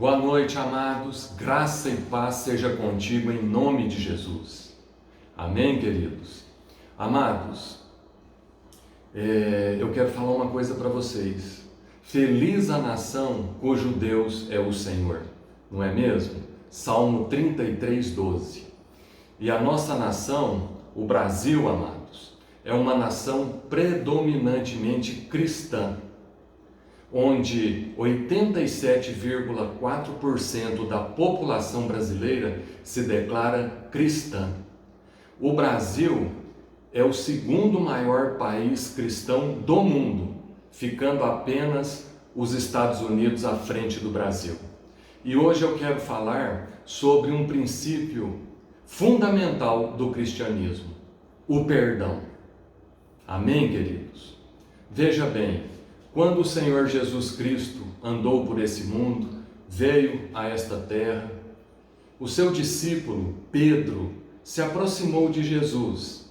Boa noite, amados. Graça e paz seja contigo em nome de Jesus. Amém, queridos? Amados, eu quero falar uma coisa para vocês. Feliz a nação cujo Deus é o Senhor, não é mesmo? Salmo 33:12. E a nossa nação, o Brasil, amados, é uma nação predominantemente cristã, onde 87,4% da população brasileira se declara cristã. O Brasil é o segundo maior país cristão do mundo, ficando apenas os Estados Unidos à frente do Brasil. E hoje eu quero falar sobre um princípio fundamental do cristianismo, o perdão. Amém, queridos? Veja bem, quando o Senhor Jesus Cristo andou por esse mundo, veio a esta terra, o seu discípulo Pedro se aproximou de Jesus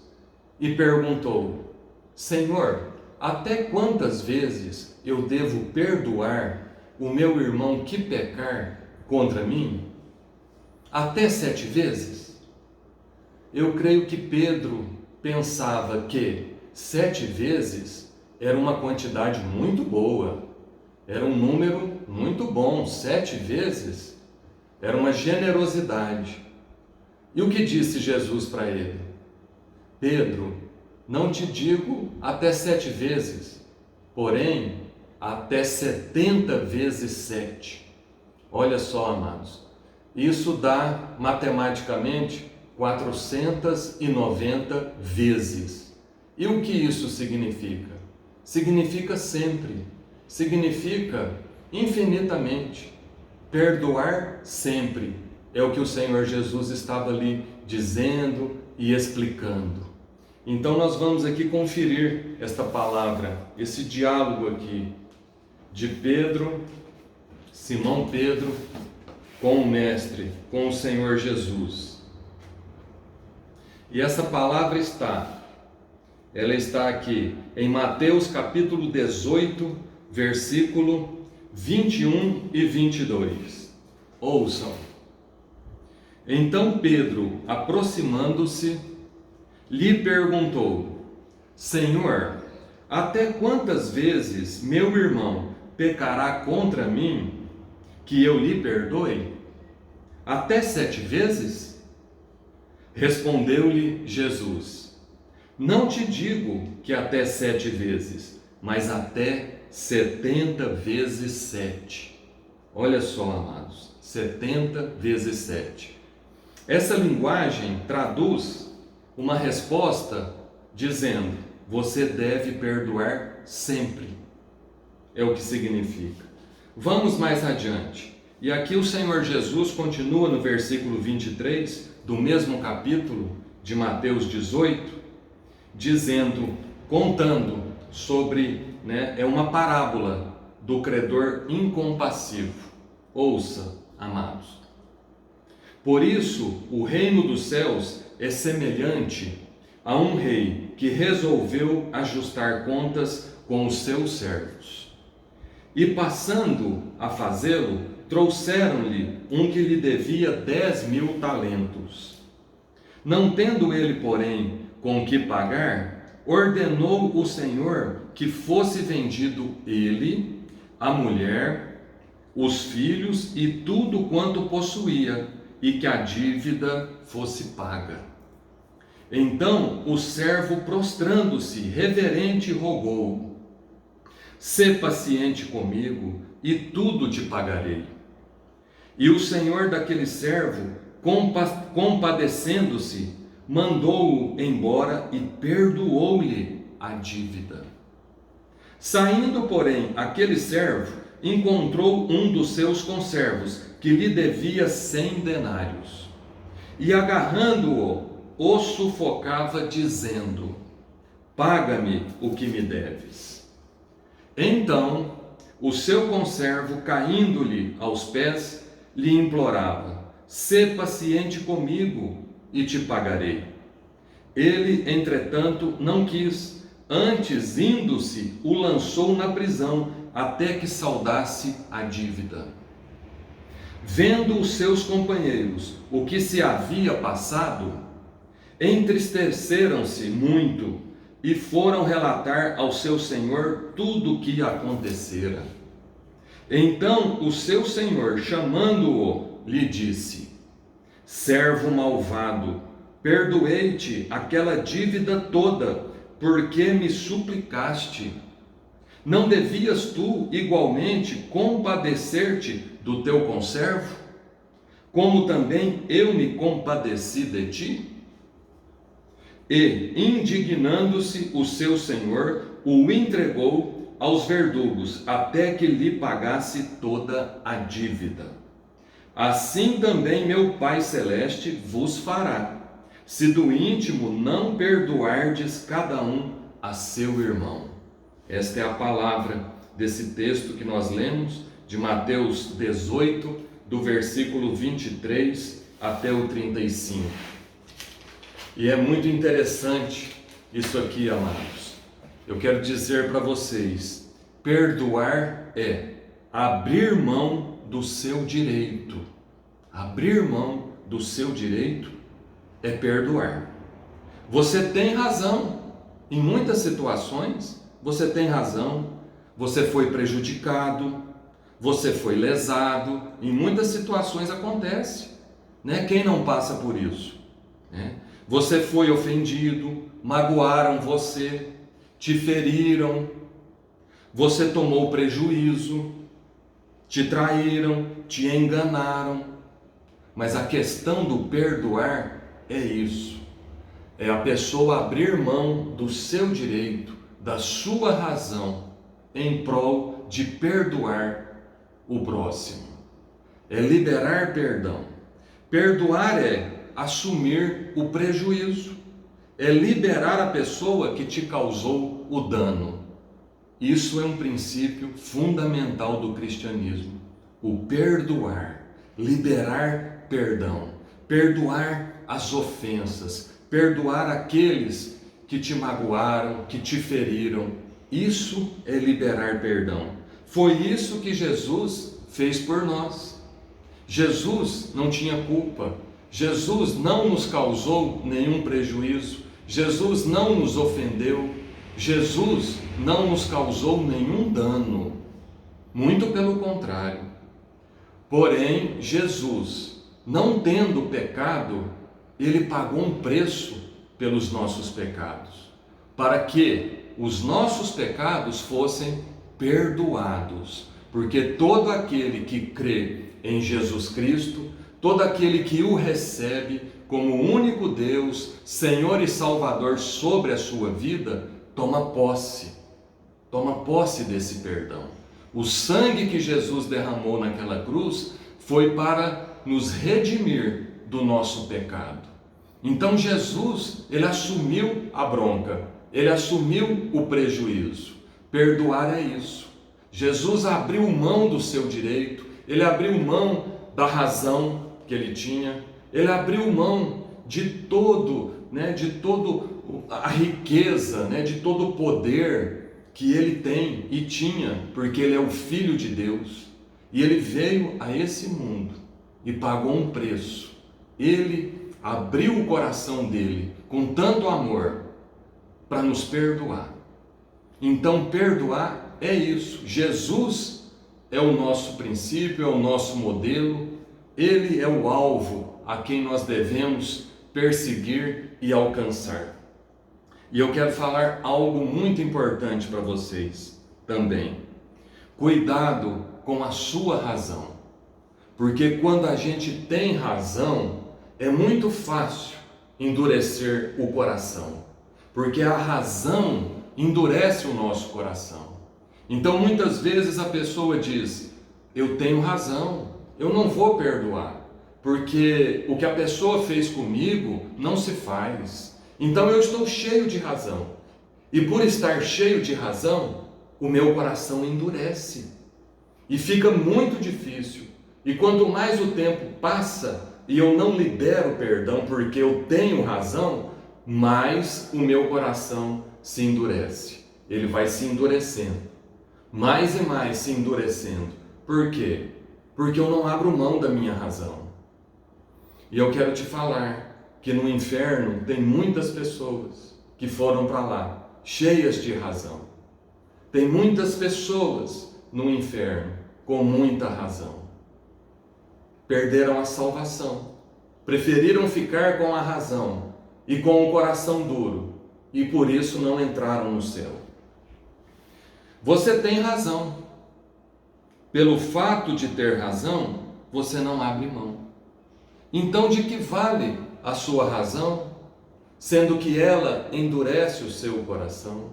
e perguntou: Senhor, até quantas vezes eu devo perdoar o meu irmão que pecar contra mim? Até 7 vezes? Eu creio que Pedro pensava que 7 vezes era uma quantidade muito boa, era um número muito bom. 7 vezes era uma generosidade. E o que disse Jesus para ele? Pedro, não te digo até 7 vezes, porém até 70 vezes 7. Olha só, amados, isso dá matematicamente 490 vezes. E o que isso significa? Significa sempre, significa infinitamente, perdoar sempre. É o que o Senhor Jesus estava ali dizendo e explicando. Então nós vamos aqui conferir esta palavra, esse diálogo aqui de Pedro, Simão Pedro, com o Mestre, com o Senhor Jesus. E essa palavra ela está aqui em Mateus capítulo 18, versículo 21 e 22. Ouçam. Então Pedro, aproximando-se, lhe perguntou: Senhor, até quantas vezes meu irmão pecará contra mim, que eu lhe perdoe? Até 7 vezes? Respondeu-lhe Jesus: Não te digo que até 7 vezes, mas até 70 vezes 7. Olha só, amados, 70 vezes 7. Essa linguagem traduz uma resposta dizendo: você deve perdoar sempre. É o que significa. Vamos mais adiante. E aqui o Senhor Jesus continua no versículo 23 do mesmo capítulo de Mateus 18, dizendo, contando sobre, é uma parábola do credor incompassivo. Ouça, amados. Por isso, o reino dos céus é semelhante a um rei que resolveu ajustar contas com os seus servos. E passando a fazê-lo, trouxeram-lhe um que lhe devia 10.000 talentos. Não tendo ele, porém, com que pagar, ordenou o Senhor que fosse vendido ele, a mulher, os filhos e tudo quanto possuía, e que a dívida fosse paga. Então o servo, prostrando-se, reverente, rogou: Sê paciente comigo, e tudo te pagarei. E o senhor daquele servo, compadecendo-se, mandou-o embora e perdoou-lhe a dívida. Saindo, porém, aquele servo encontrou um dos seus conservos, que lhe devia 100 denários. E agarrando-o, o sufocava, dizendo: Paga-me o que me deves. Então, o seu conservo, caindo-lhe aos pés, lhe implorava: Sê paciente comigo, e te pagarei. Ele, entretanto, não quis, antes, indo-se, o lançou na prisão, até que saldasse a dívida. Vendo os seus companheiros o que se havia passado, entristeceram-se muito e foram relatar ao seu senhor tudo o que acontecera. Então o seu senhor, chamando-o, lhe disse: servo malvado, perdoei-te aquela dívida toda, porque me suplicaste. Não devias tu igualmente compadecer-te do teu conservo, como também eu me compadeci de ti? E, indignando-se o seu senhor, o entregou aos verdugos, até que lhe pagasse toda a dívida. Assim também meu Pai Celeste vos fará, se do íntimo não perdoardes cada um a seu irmão. Esta é a palavra desse texto que nós lemos, de Mateus 18, do versículo 23 até o 35. E é muito interessante isso aqui, amados. Eu quero dizer para vocês, perdoar é abrir mão do seu direito. Abrir mão do seu direito é perdoar. Você tem razão. Em muitas situações, você tem razão. Você foi prejudicado, você foi lesado. Em muitas situações acontece, né? Quem não passa por isso, né? Você foi ofendido, magoaram você, te feriram, você tomou prejuízo, te traíram, te enganaram. Mas a questão do perdoar é isso. É a pessoa abrir mão do seu direito, da sua razão, em prol de perdoar o próximo. É liberar perdão. Perdoar é assumir o prejuízo, é liberar a pessoa que te causou o dano. Isso é um princípio fundamental do cristianismo. O perdoar, liberar perdão, perdoar as ofensas, perdoar aqueles que te magoaram, que te feriram. Isso é liberar perdão. Foi isso que Jesus fez por nós. Jesus não tinha culpa. Jesus não nos causou nenhum prejuízo. Jesus não nos ofendeu. Jesus não nos causou nenhum dano. Muito pelo contrário. Porém, Jesus, não tendo pecado, ele pagou um preço pelos nossos pecados, para que os nossos pecados fossem perdoados, porque todo aquele que crê em Jesus Cristo, todo aquele que o recebe como o único Deus, Senhor e Salvador sobre a sua vida, toma posse desse perdão. O sangue que Jesus derramou naquela cruz foi para nos redimir do nosso pecado. Então Jesus, ele assumiu a bronca, ele assumiu o prejuízo. Perdoar é isso. Jesus abriu mão do seu direito, ele abriu mão da razão que ele tinha, ele abriu mão de todo a riqueza, de todo o poder que ele tem e tinha, porque ele é o Filho de Deus, e ele veio a esse mundo e pagou um preço. Ele abriu o coração dele com tanto amor para nos perdoar. Então perdoar é isso. Jesus é o nosso princípio, é o nosso modelo, ele é o alvo a quem nós devemos perseguir e alcançar. E eu quero falar algo muito importante para vocês também. Cuidado com a sua razão. Porque quando a gente tem razão, é muito fácil endurecer o coração. Porque a razão endurece o nosso coração. Então muitas vezes a pessoa diz: eu tenho razão, eu não vou perdoar, porque o que a pessoa fez comigo não se faz. Então eu estou cheio de razão. E por estar cheio de razão, o meu coração endurece. E fica muito difícil. E quanto mais o tempo passa e eu não libero perdão porque eu tenho razão, mais o meu coração se endurece. Ele vai se endurecendo. Mais e mais se endurecendo. Por quê? porque eu não abro mão da minha razão. E eu quero te falar que no inferno tem muitas pessoas que foram para lá, cheias de razão. Tem muitas pessoas no inferno com muita razão. Perderam a salvação, preferiram ficar com a razão e com o coração duro, e por isso não entraram no céu. Você tem razão. Pelo fato de ter razão, você não abre mão. Então, de que vale a sua razão, sendo que ela endurece o seu coração?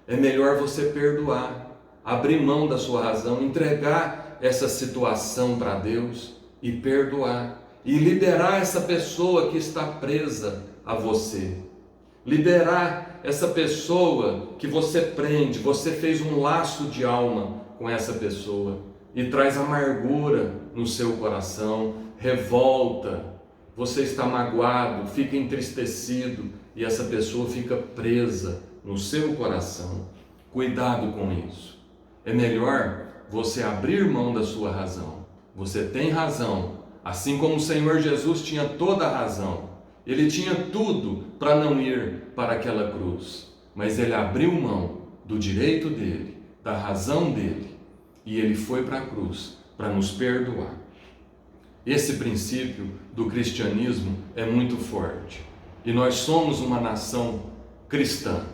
É melhor você perdoar, abrir mão da sua razão, entregar essa situação para Deus e perdoar, e liberar essa pessoa que está presa a você. Liberar essa pessoa que você prende, você fez um laço de alma com essa pessoa e traz amargura no seu coração, revolta, você está magoado, fica entristecido e essa pessoa fica presa no seu coração. Cuidado com isso. É melhor você abrir mão da sua razão. Você tem razão, assim como o Senhor Jesus tinha toda a razão. Ele tinha tudo para não ir para aquela cruz, mas ele abriu mão do direito dele, da razão dele, e ele foi para a cruz para nos perdoar. Esse princípio do cristianismo é muito forte, e nós somos uma nação cristã.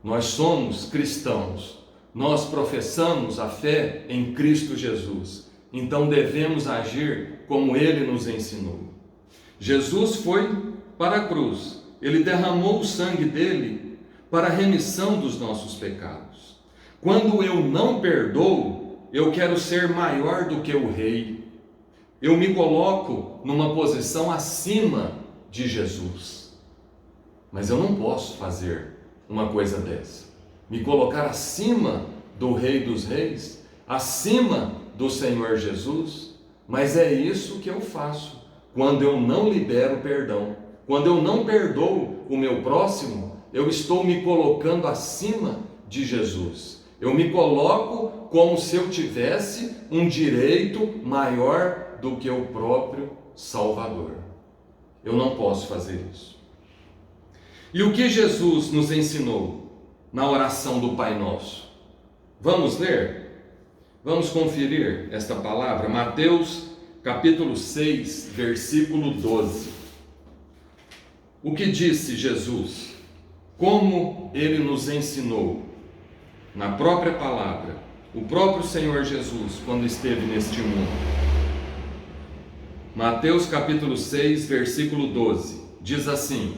Nós somos cristãos, nós professamos a fé em Cristo Jesus, então devemos agir como ele nos ensinou. Jesus foi para a cruz, ele derramou o sangue dele para a remissão dos nossos pecados. Quando eu não perdoo, eu quero ser maior do que o rei. Eu me coloco numa posição acima de Jesus. Mas eu não posso fazer uma coisa dessa. Me colocar acima do Rei dos Reis, acima do Senhor Jesus. Mas é isso que eu faço quando eu não libero perdão. Quando eu não perdoo o meu próximo, eu estou me colocando acima de Jesus. Eu me coloco como se eu tivesse um direito maior do que o próprio Salvador. Eu não posso fazer isso. E o que Jesus nos ensinou na oração do Pai Nosso? Vamos ler? Vamos conferir esta palavra? Mateus capítulo 6, versículo 12. O que disse Jesus? Como ele nos ensinou na própria palavra, o próprio Senhor Jesus, quando esteve neste mundo. Mateus capítulo 6, versículo 12, diz assim: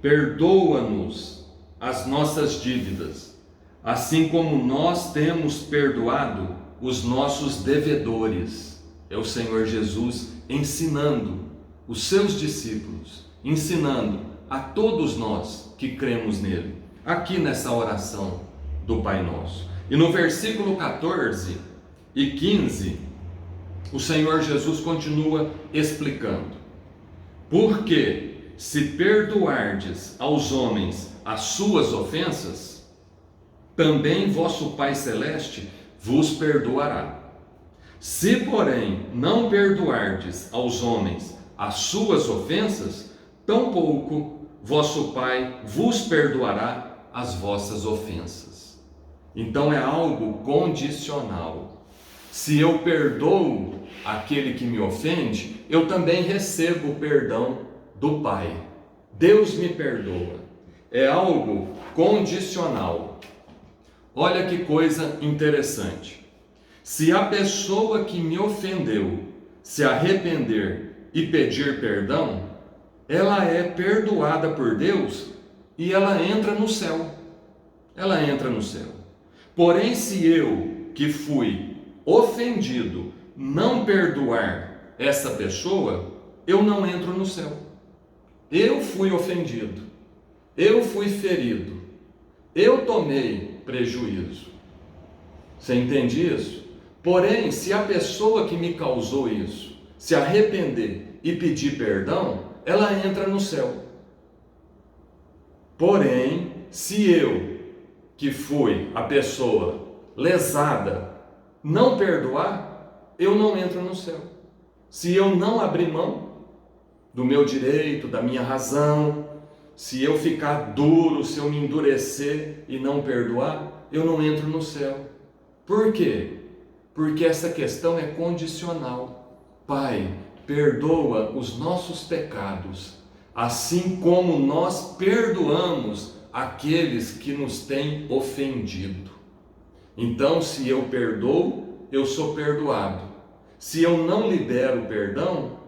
perdoa-nos as nossas dívidas, assim como nós temos perdoado os nossos devedores. É o Senhor Jesus ensinando os seus discípulos, ensinando a todos nós que cremos nele, aqui nessa oração do Pai Nosso. E no versículo 14 e 15, o Senhor Jesus continua explicando: porque se perdoardes aos homens as suas ofensas, também vosso Pai Celeste vos perdoará. Se, porém, não perdoardes aos homens as suas ofensas, tampouco vosso Pai vos perdoará as vossas ofensas. Então é algo condicional. Se eu perdoo aquele que me ofende, eu também recebo o perdão do Pai. Deus me perdoa. É algo condicional. Olha que coisa interessante. Se a pessoa que me ofendeu se arrepender e pedir perdão, ela é perdoada por Deus e ela entra no céu. Ela entra no céu. Porém, se eu, que fui ofendido, não perdoar essa pessoa, eu não entro no céu. Eu fui ofendido, eu fui ferido, eu tomei prejuízo. Você entende isso? Porém, se a pessoa que me causou isso se arrepender e pedir perdão, ela entra no céu. Porém, se eu, que fui a pessoa lesada, não perdoar, eu não entro no céu. Se eu não abrir mão do meu direito, da minha razão, se eu ficar duro, se eu me endurecer e não perdoar, eu não entro no céu. Por quê? Porque essa questão é condicional. Pai, perdoa os nossos pecados, assim como nós perdoamos aqueles que nos têm ofendido. Então, se eu perdoo, eu sou perdoado. Se eu não libero perdão,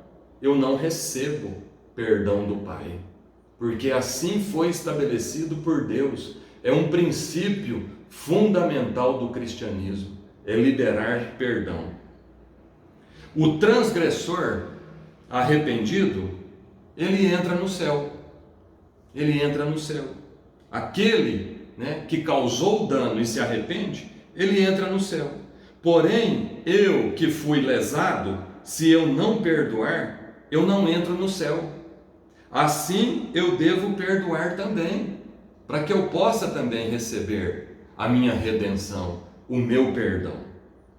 eu não recebo perdão do Pai. Porque assim foi estabelecido por Deus. É um princípio fundamental do cristianismo, é liberar perdão. O transgressor arrependido, ele entra no céu. Ele entra no céu. Aquele, que causou dano e se arrepende, ele entra no céu. Porém, eu que fui lesado, se eu não perdoar, eu não entro no céu. Assim, eu devo perdoar também, para que eu possa também receber a minha redenção, o meu perdão,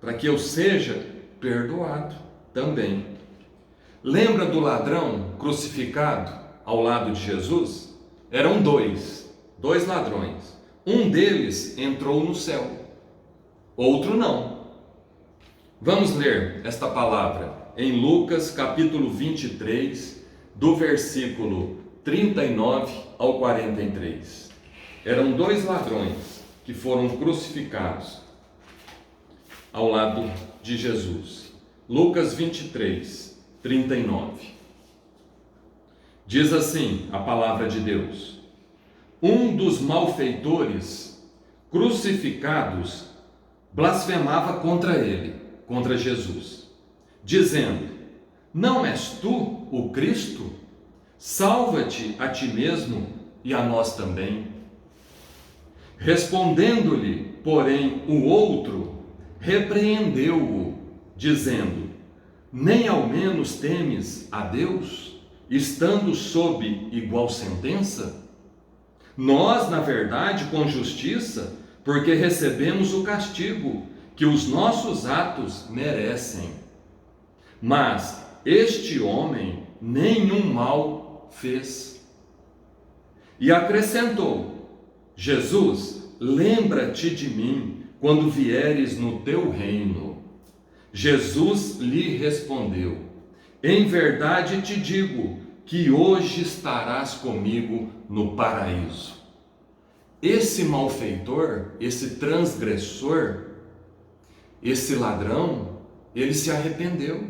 para que eu seja perdoado também. Lembra do ladrão crucificado ao lado de Jesus? Eram dois ladrões. Um deles entrou no céu, outro não. Vamos ler esta palavra em Lucas capítulo 23, do versículo 39 ao 43. Eram dois ladrões que foram crucificados ao lado de Jesus. Lucas 23, 39. Diz assim a palavra de Deus: um dos malfeitores crucificados blasfemava contra ele, contra Jesus, dizendo: não és tu o Cristo? Salva-te a ti mesmo e a nós também. Respondendo-lhe, porém, o outro repreendeu-o, dizendo: nem ao menos temes a Deus, estando sob igual sentença? Nós, na verdade, com justiça, porque recebemos o castigo que os nossos atos merecem. Mas este homem nenhum mal fez. E acrescentou: Jesus, lembra-te de mim quando vieres no teu reino. Jesus lhe respondeu: em verdade te digo que hoje estarás comigo no paraíso. Esse malfeitor, esse transgressor, esse ladrão, ele se arrependeu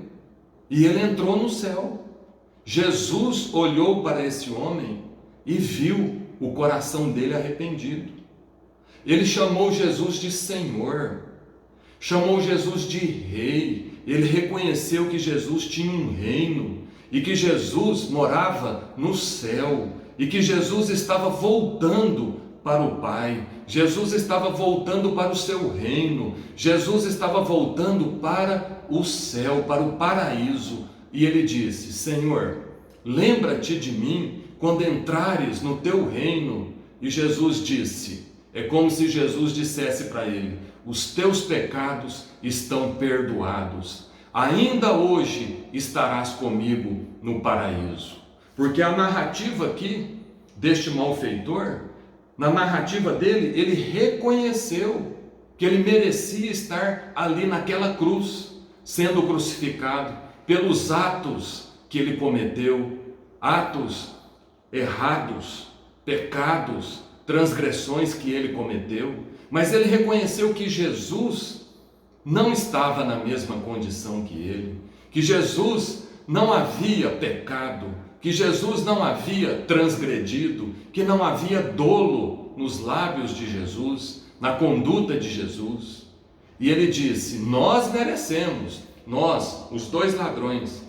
e ele entrou no céu. Jesus olhou para esse homem e viu o coração dele arrependido. Ele chamou Jesus de Senhor, chamou Jesus de Rei. Ele reconheceu que Jesus tinha um reino e que Jesus morava no céu e que Jesus estava voltando para o Pai. Jesus estava voltando para o seu reino. Jesus estava voltando para o céu, para o paraíso. E ele disse: Senhor, lembra-te de mim quando entrares no teu reino. E Jesus disse, é como se Jesus dissesse para ele: os teus pecados estão perdoados. Ainda hoje estarás comigo no paraíso. Porque a narrativa aqui deste malfeitor, na narrativa dele, ele reconheceu que ele merecia estar ali naquela cruz, sendo crucificado pelos atos que ele cometeu, atos errados, pecados, transgressões que ele cometeu. Mas ele reconheceu que Jesus não estava na mesma condição que ele, que Jesus não havia pecado, que Jesus não havia transgredido, que não havia dolo nos lábios de Jesus, na conduta de Jesus. E ele disse: nós merecemos, nós, os dois ladrões.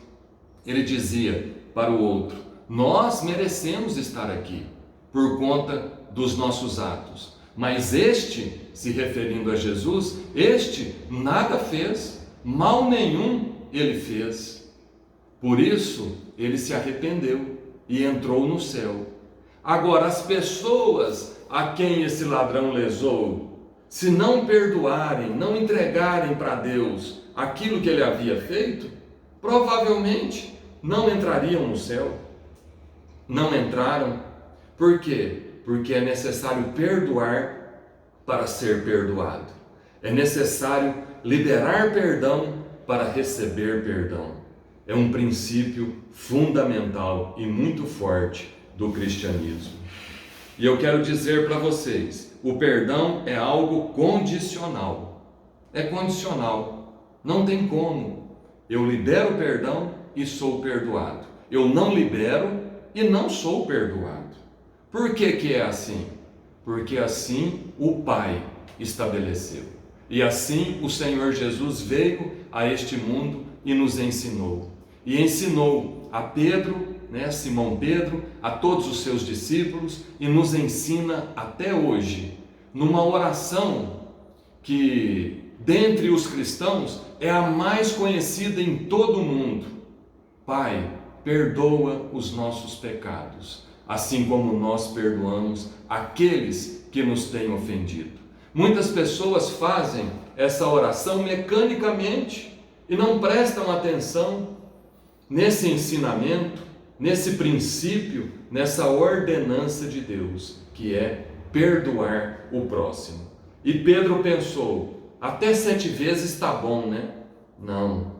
Ele dizia para o outro: nós merecemos estar aqui por conta dos nossos atos. Mas este, se referindo a Jesus, este nada fez, mal nenhum ele fez. Por isso, ele se arrependeu e entrou no céu. Agora, as pessoas a quem esse ladrão lesou, se não perdoarem, não entregarem para Deus aquilo que ele havia feito, provavelmente não entrariam no céu. Não entraram. Por quê? Porque é necessário perdoar para ser perdoado. É necessário liberar perdão para receber perdão. É um princípio fundamental e muito forte do cristianismo. E eu quero dizer para vocês, o perdão é algo condicional. É condicional. Não tem como. Eu libero perdão e sou perdoado. Eu não libero e não sou perdoado. Por que é assim? Porque assim o Pai estabeleceu. E assim o Senhor Jesus veio a este mundo e nos ensinou. E ensinou a Pedro, Simão Pedro, a todos os seus discípulos, e nos ensina até hoje, numa oração que, dentre os cristãos, é a mais conhecida em todo o mundo. Pai, perdoa os nossos pecados, assim como nós perdoamos aqueles que nos têm ofendido. Muitas pessoas fazem essa oração mecanicamente e não prestam atenção nesse ensinamento, nesse princípio, nessa ordenança de Deus, que é perdoar o próximo. E Pedro pensou, até 7 vezes está bom, né? Não,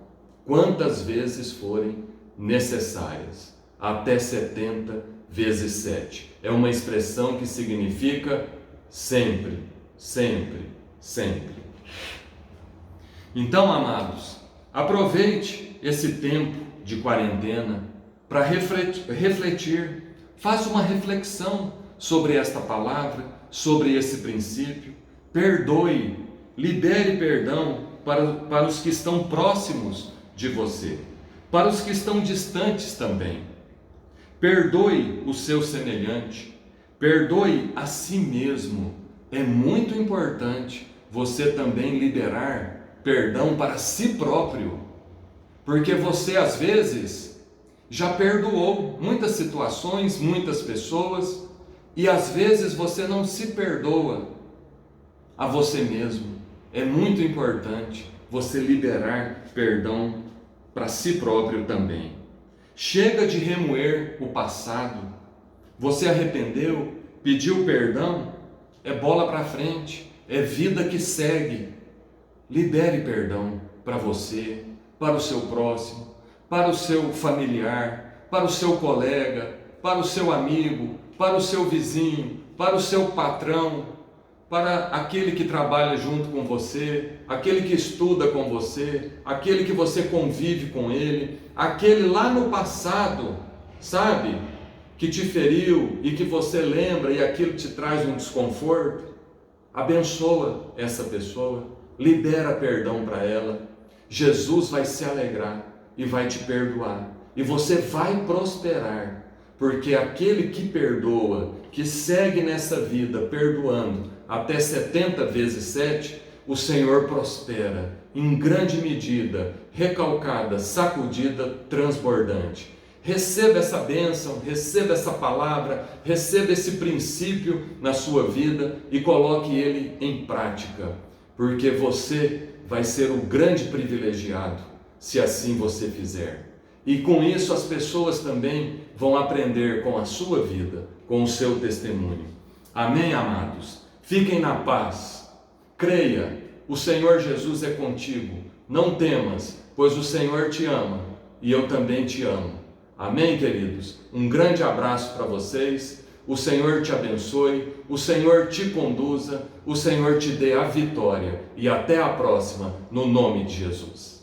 quantas vezes forem necessárias, até 70 vezes 7. É uma expressão que significa sempre, sempre, sempre. Então, amados, aproveite esse tempo de quarentena para refletir, faça uma reflexão sobre esta palavra, sobre esse princípio. Perdoe, libere perdão para os que estão próximos de você, para os que estão distantes também. Perdoe o seu semelhante, perdoe a si mesmo. É muito importante você também liberar perdão para si próprio, porque você às vezes já perdoou muitas situações, muitas pessoas, e às vezes você não se perdoa a você mesmo. É muito importante você liberar perdão para si próprio também. Chega de remoer o passado. Você arrependeu, pediu perdão, é bola para frente, é vida que segue. Libere perdão para você, para o seu próximo, para o seu familiar, para o seu colega, para o seu amigo, para o seu vizinho, para o seu patrão, para aquele que trabalha junto com você, aquele que estuda com você, aquele que você convive com ele, aquele lá no passado, sabe, que te feriu e que você lembra e aquilo te traz um desconforto. Abençoa essa pessoa, libera perdão para ela. Jesus vai se alegrar e vai te perdoar, e você vai prosperar, porque aquele que perdoa, que segue nessa vida perdoando até 70 vezes 7, o Senhor prospera em grande medida, recalcada, sacudida, transbordante. Receba essa bênção, receba essa palavra, receba esse princípio na sua vida e coloque ele em prática, porque você vai ser o grande privilegiado, se assim você fizer. E com isso as pessoas também vão aprender com a sua vida, com o seu testemunho. Amém, amados? Fiquem na paz. Creia, o Senhor Jesus é contigo. Não temas, pois o Senhor te ama e eu também te amo. Amém, queridos? Um grande abraço para vocês. O Senhor te abençoe, o Senhor te conduza, o Senhor te dê a vitória. E até a próxima, no nome de Jesus.